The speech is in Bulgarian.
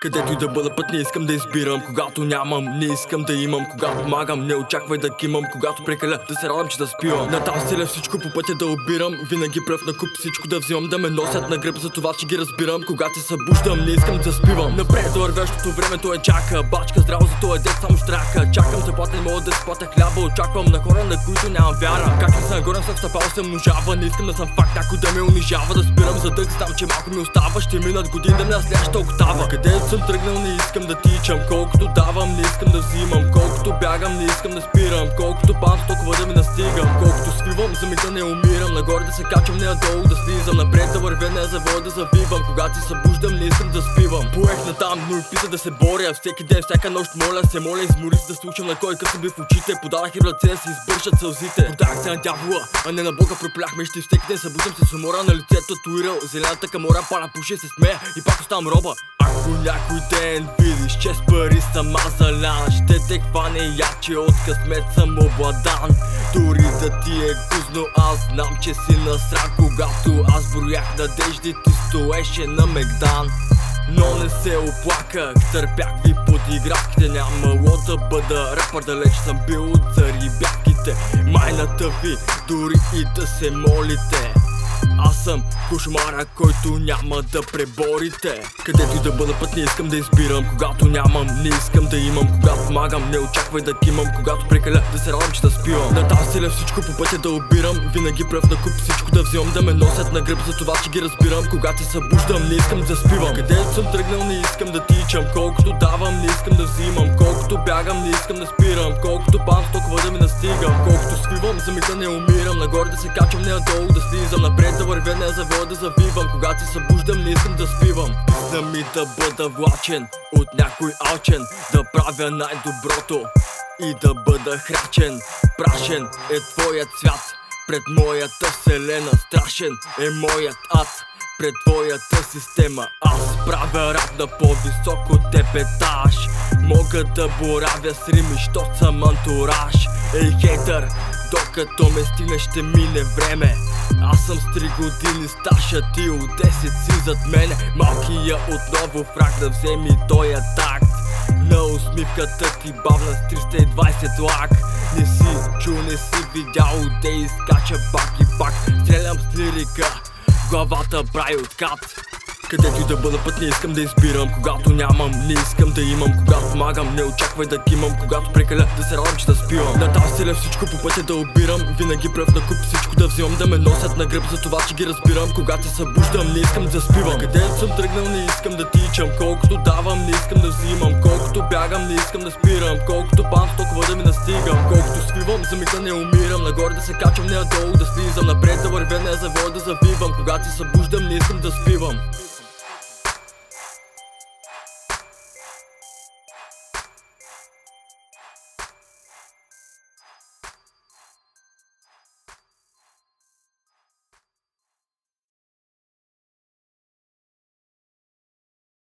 Където и да бъда път не искам да избирам. Когато нямам, не искам да имам. Когато помагам, не очаквай да кимам. Когато прекаля, да се радвам, че да спивам. На тази стиля всичко по пътя да обирам. Винаги пръв на куп всичко да взимам. Да ме носят на гръб, за това че ги разбирам. Когато се събуждам, не искам да спивам. Напред до вървящото времето е чака. Бачка здраво, за този дет само штрака. Чакам заплата, не мога да си платя хляба. Очаквам на хора, на които нямам вяра. Как не съм горен, съм стъпал, се множава. Не искам да съм факт, някой да ме унижава. Да спирам за дъх, знам, че малко ми остава. Ще минат години да ме наследяща октава. Където съм тръгнал, не искам да тичам. Колкото давам, не искам да взимам. Колкото бягам, не искам да спирам. Колкото падам, толкова да ми настигам. Колкото свивам, за миг да не умирам. Нагоре да се качвам, не надолу да слизам. Напред да вървя, не за вода да завивам. Когато се събуждам, не искам да спивам. Поех натам, но и пита да се боря. Всеки ден, всяка нощ моля, се моля, измори се да слушам на кой късно би в очите. Подадах и в ръце да си избършат сълзите. Продах се на дявола, а не на Бога, проплях мечти. Всеки ден събуждам се с умора на лицето, татуирал зелената камора, пара пуши, се смея и пак оставам роба. Ако някой ден видиш, че с пари съм азалян, ще те хване яче, от късмет съм обладан. Дори да ти е гузно, аз знам, че си насран. Когато аз броях надежди, ти стоеше на Мегдан. Но не се оплаках, търпях ви подигравките. Нямало да бъда рапър, далеч съм бил от зарибявките. Майната ви, дори и да се молите. Аз съм кошмара, който няма да преборите. Където и да бъда път, не искам да избирам. Когато нямам, не искам да имам. Когато помагам, не очаквай да кимам. Когато прекаля, да се радвам, че да спивам. На тази стиля всичко по пътя да обирам. Винаги пръв на куп всичко да взимам. Да ме носят на гръб, за това че ги разбирам. Когато се събуждам, не искам да спивам. Където съм тръгнал, не искам да тичам. Колкото давам, не искам да взимам. Колкото бягам, не искам да спирам. Колкото падам, толкова да ми настигам. Колкото свивам, за миг да не умирам. Нагоре да се качвам, не надолу да слизам. Напред да вървя, не за вода да завивам. Когато се събуждам, не искам да спивам. Да ми да бъда влачен от някой алчен, да правя най-доброто и да бъда храчен. Прашен е твоят свят пред моята вселена. Страшен е моят ад пред твоята система. Аз правя рап на по-висок от теб етаж. Мога да боравя с рими, щот съм антураж. Ей хейтър, докато ме стигне ще мине време. Аз съм с 3 години стаж, а ти от 10 си зад мене. Малкия отново фраг да вземи тоя такт. На усмивката ти бавна с 320 лак. Не си чул, не си видял, де изкача пак и пак. Стрелям с лирика, главата прави откат. Където и да бъда път, не искам да избирам. Когато нямам, не искам да имам. Когато помагам, не очаквай да кимам. Когато прекаля, да се радвам, че да спивам. На тази стиля всичко по пътя да обирам. Винаги пръв на куп всичко да взимам. Да ме носят на гръб, за това че ги разбирам. Когато се събуждам, не искам да спивам. Където съм тръгнал, не искам да тичам. Колкото давам, не искам да взимам. Колкото бягам, не искам да спирам. Колкото падам, толкова да ми настигам. Колкото свивам, за миг да не умирам. Нагоре да се качвам, не надолу да слизам. Напред да вървя, не за вода да завивам. Когато се събуждам, не искам да спивам.